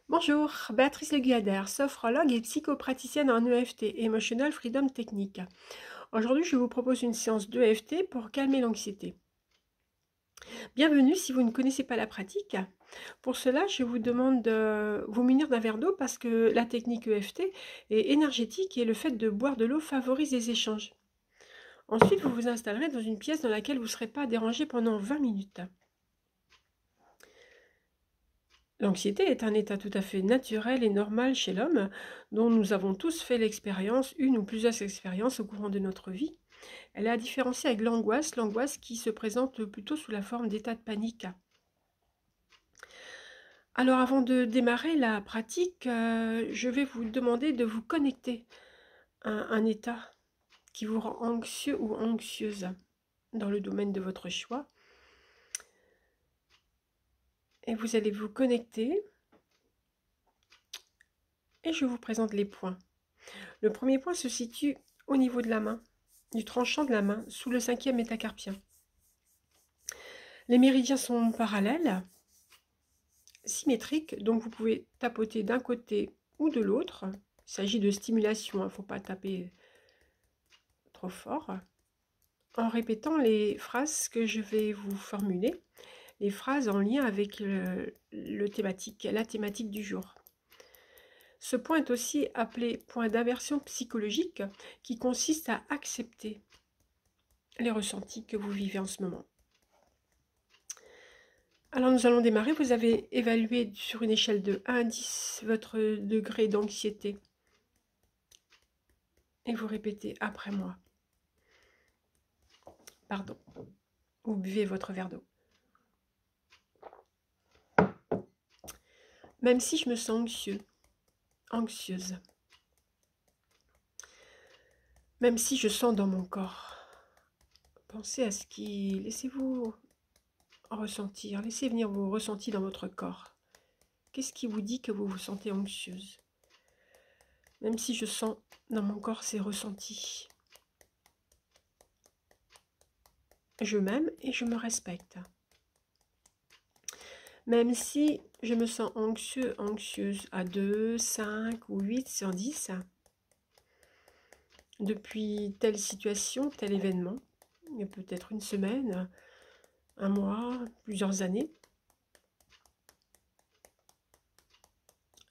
Bonjour, Béatrice Leguyader, sophrologue et psychopraticienne en EFT, Emotional Freedom Technique. Aujourd'hui, je vous propose une séance d'EFT pour calmer l'anxiété. Bienvenue si vous ne connaissez pas la pratique. Pour cela, je vous demande de vous munir d'un verre d'eau parce que la technique EFT est énergétique et le fait de boire de l'eau favorise les échanges. Ensuite, vous vous installerez dans une pièce dans laquelle vous ne serez pas dérangé pendant 20 minutes. L'anxiété est un état tout à fait naturel et normal chez l'homme, dont nous avons tous fait l'expérience, une ou plusieurs expériences au courant de notre vie. Elle est à différencier avec l'angoisse qui se présente plutôt sous la forme d'états de panique. Alors avant de démarrer la pratique, je vais vous demander de vous connecter à un état qui vous rend anxieux ou anxieuse dans le domaine de votre choix. Et vous allez vous connecter et je vous présente les points. Le premier point se situe au niveau de la main, du tranchant de la main, sous le 5e métacarpien. Les méridiens sont parallèles, symétriques, donc vous pouvez tapoter d'un côté ou de l'autre. Il s'agit de stimulation, il ne faut pas taper trop fort. En répétant les phrases que je vais vous formuler, les phrases en lien avec la thématique du jour. Ce point est aussi appelé point d'aversion psychologique qui consiste à accepter les ressentis que vous vivez en ce moment. Alors nous allons démarrer. Vous avez évalué sur une échelle de 1 à 10 votre degré d'anxiété. Et vous répétez après moi. Pardon. Vous buvez votre verre d'eau. Même si je me sens anxieux, anxieuse. Même si je sens dans mon corps. Pensez à ce qui... Laissez-vous ressentir. Laissez venir vos ressentis dans votre corps. Qu'est-ce qui vous dit que vous vous sentez anxieuse? Même si je sens dans mon corps ces ressentis. Je m'aime et je me respecte. Même si je me sens anxieux, anxieuse à 2, 5 ou 8 sur 10, depuis telle situation, tel événement, il y a peut-être une semaine, un mois, plusieurs années,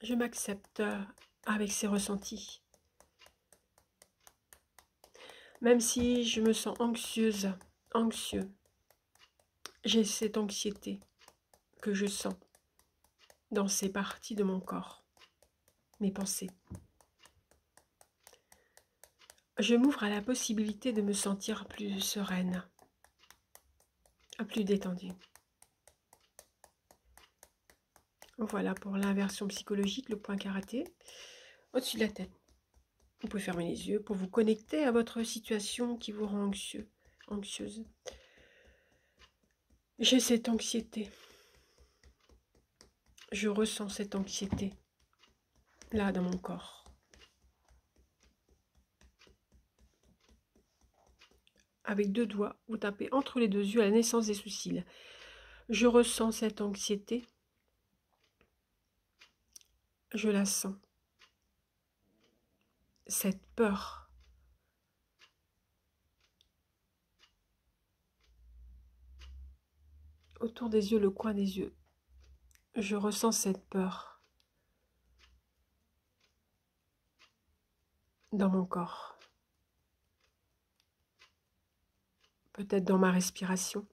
je m'accepte avec ces ressentis. Même si je me sens anxieuse, anxieux, j'ai cette anxiété que je sens dans ces parties de mon corps, mes pensées. Je m'ouvre à la possibilité de me sentir plus sereine, plus détendue. Voilà pour l'inversion psychologique, le point karaté, au-dessus de la tête. Vous pouvez fermer les yeux pour vous connecter à votre situation qui vous rend anxieux, anxieuse. J'ai cette anxiété. Je ressens cette anxiété, là, dans mon corps. Avec 2 doigts, vous tapez entre les 2 yeux à la naissance des sous-cils. Je ressens cette anxiété. Je la sens. Cette peur. Autour des yeux, le coin des yeux. Je ressens cette peur. Dans mon corps. Peut-être dans ma respiration.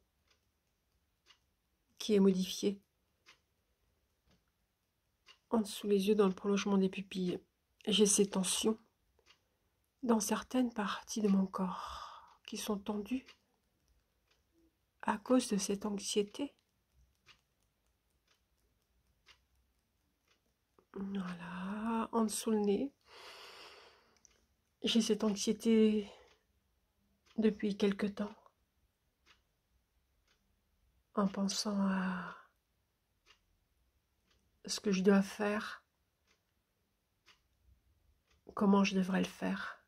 Qui est modifiée. En dessous les yeux, dans le prolongement des pupilles. J'ai ces tensions dans certaines parties de mon corps qui sont tendues à cause de cette anxiété. Voilà, en dessous le nez. J'ai cette anxiété depuis quelque temps, en pensant à ce que je dois faire, comment je devrais le faire.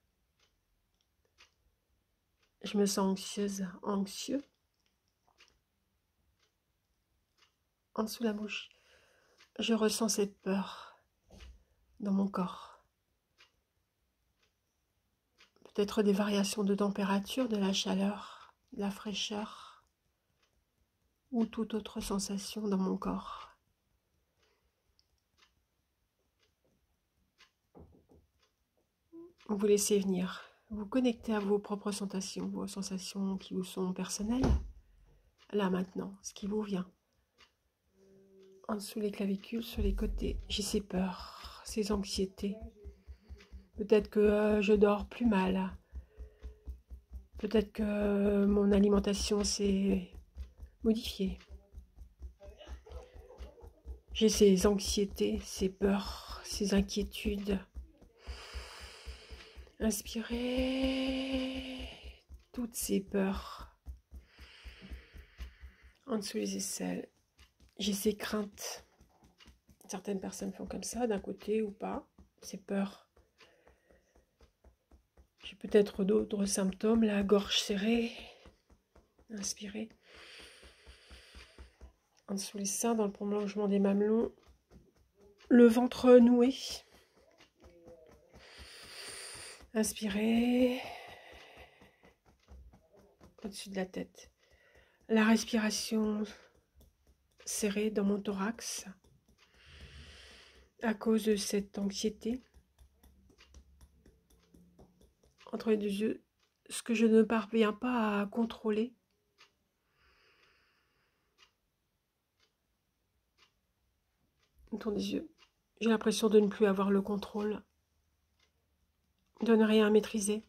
Je me sens anxieuse, anxieux, en dessous la bouche. Je ressens cette peur dans mon corps. Peut-être des variations de température, de la chaleur, de la fraîcheur ou toute autre sensation dans mon corps. Vous laissez venir, vous connectez à vos propres sensations, vos sensations qui vous sont personnelles. Là maintenant, ce qui vous vient. En dessous les clavicules, sur les côtés, j'ai ces peurs, ces anxiétés. Peut-être que je dors plus mal. Peut-être que mon alimentation s'est modifiée. J'ai ces anxiétés, ces peurs, ces inquiétudes. Inspirez toutes ces peurs. En dessous les aisselles, j'ai ces craintes. Certaines personnes font comme ça, d'un côté ou pas. Ces peurs. J'ai peut-être d'autres symptômes, la gorge serrée. Inspirez. En dessous les seins, dans le prolongement des mamelons. Le ventre noué. Inspirez. Au-dessus de la tête. La respiration serrée dans mon thorax. À cause de cette anxiété. Entre les deux yeux, ce que je ne parviens pas à contrôler. Autour des yeux, j'ai l'impression de ne plus avoir le contrôle, de ne rien maîtriser.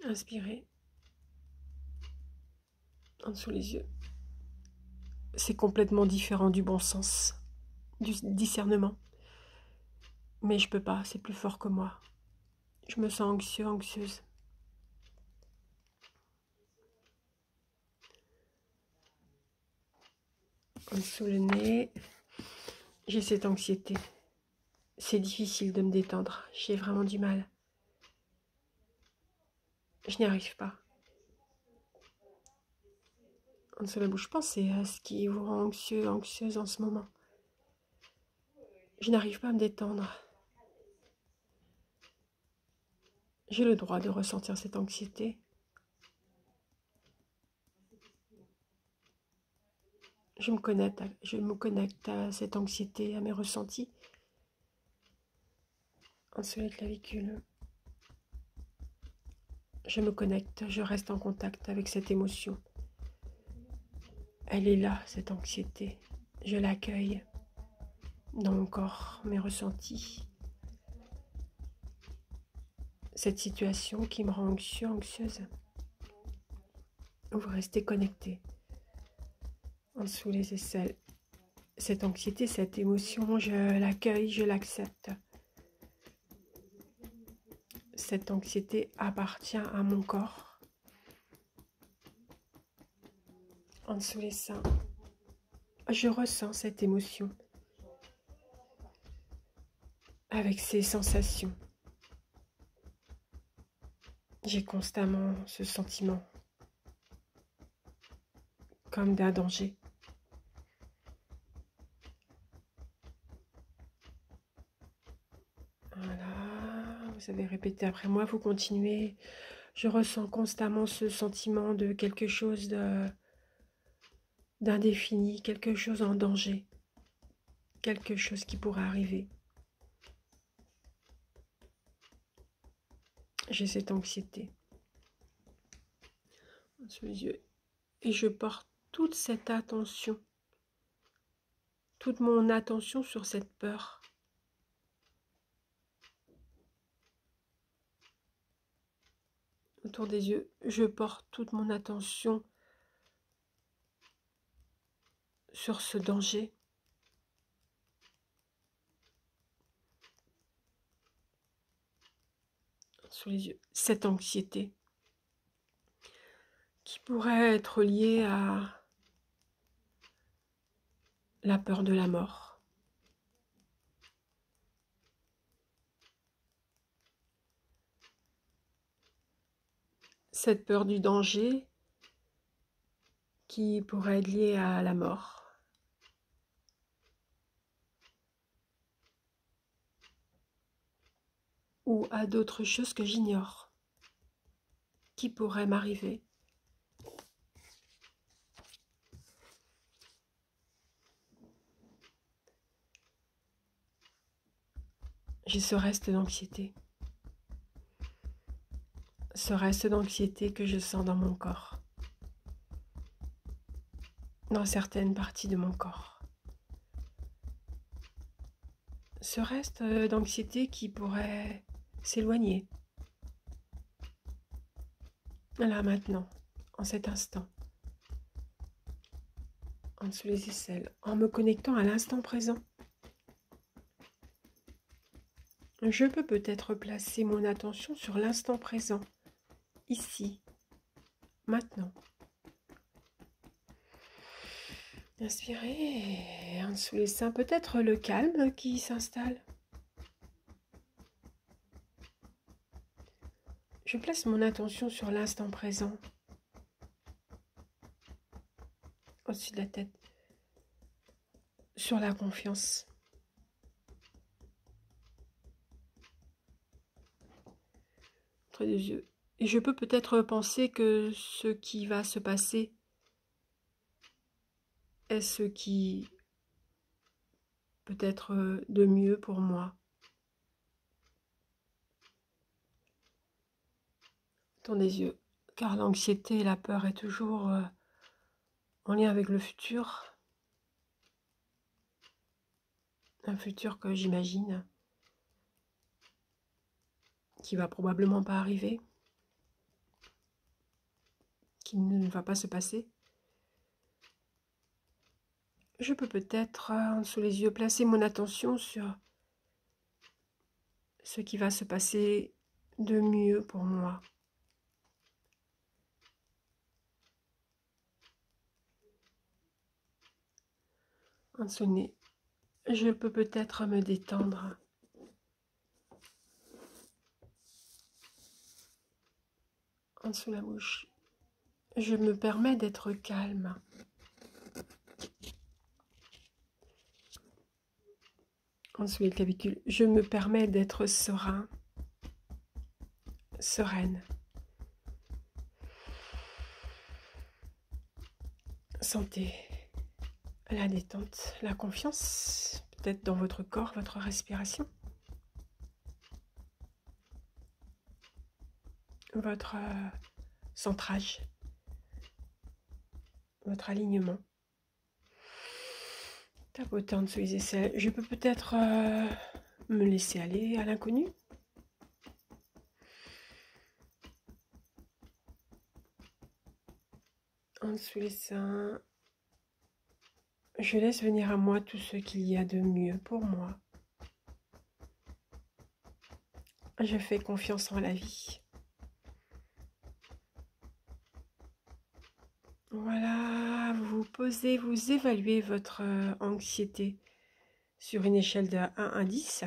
Inspirez. En dessous les yeux. C'est complètement différent du bon sens, du discernement. Mais je peux pas, c'est plus fort que moi. Je me sens anxieux, anxieuse. En dessous le nez, j'ai cette anxiété. C'est difficile de me détendre, j'ai vraiment du mal. Je n'y arrive pas. En dessous de la bouche, pensez à ce qui vous rend anxieux, anxieuse en ce moment. Je n'arrive pas à me détendre. J'ai le droit de ressentir cette anxiété. Je me connecte à cette anxiété, à mes ressentis. En dessous les clavicules. Je me connecte, je reste en contact avec cette émotion. Elle est là, cette anxiété. Je l'accueille dans mon corps, mes ressentis. Cette situation qui me rend anxieux, anxieuse. Vous restez connecté. En dessous les aisselles. Cette anxiété, cette émotion, je l'accueille, je l'accepte. Cette anxiété appartient à mon corps. En dessous les seins, je ressens cette émotion avec ces sensations. J'ai constamment ce sentiment comme d'un danger. Voilà, vous avez répété après moi, vous continuez. Je ressens constamment ce sentiment de quelque chose d'indéfini, quelque chose en danger, quelque chose qui pourrait arriver. J'ai cette anxiété sous les yeux et je porte toute cette attention, toute mon attention sur cette peur. Autour des yeux, je porte toute mon attention sur ce danger. Sous les yeux, cette anxiété qui pourrait être liée à la peur de la mort. Cette peur du danger qui pourrait être liée à la mort. ou à d'autres choses que j'ignore qui pourraient m'arriver. J'ai ce reste d'anxiété. Ce reste d'anxiété que je sens dans mon corps. Dans certaines parties de mon corps. Ce reste d'anxiété qui pourrait s'éloigner. Là, maintenant, en cet instant. En dessous les aisselles. En me connectant à l'instant présent. Je peux peut-être placer mon attention sur l'instant présent. Ici. Maintenant. Inspirez, en dessous les seins, peut-être le calme qui s'installe. Je place mon attention sur l'instant présent, au-dessus de la tête, sur la confiance. Entre les yeux. Et je peux peut-être penser que ce qui va se passer est ce qui peut être de mieux pour moi. Dans les yeux, car l'anxiété et la peur est toujours en lien avec le futur. Un futur que j'imagine, qui va probablement pas arriver, qui ne va pas se passer. Je peux peut-être, sous les yeux, placer mon attention sur ce qui va se passer de mieux pour moi. En dessous le nez, je peux peut-être me détendre. En dessous la bouche, je me permets d'être calme. En dessous les clavicules, je me permets d'être serein, sereine. Sentez la détente, la confiance, peut-être dans votre corps, votre respiration. Votre centrage, votre alignement. Tapotant dessous les aisselles. Je peux peut-être me laisser aller à l'inconnu. En dessous les seins. Je laisse venir à moi tout ce qu'il y a de mieux pour moi. Je fais confiance en la vie. Voilà, vous posez, vous évaluez votre anxiété sur une échelle de 1 à 10.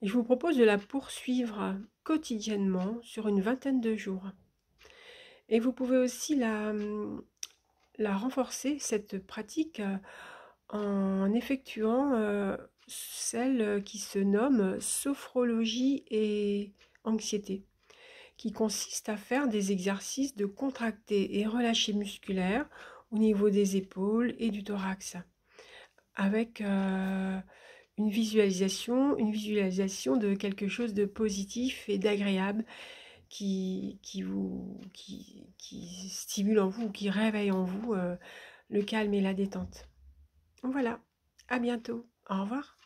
Et je vous propose de la poursuivre quotidiennement sur une vingtaine de jours. Et vous pouvez aussi la renforcer, cette pratique, en effectuant celle qui se nomme sophrologie et anxiété, qui consiste à faire des exercices de contracter et relâcher musculaire au niveau des épaules et du thorax, avec une visualisation de quelque chose de positif et d'agréable qui stimule en vous, qui réveille en vous le calme et la détente. Voilà, à bientôt, au revoir.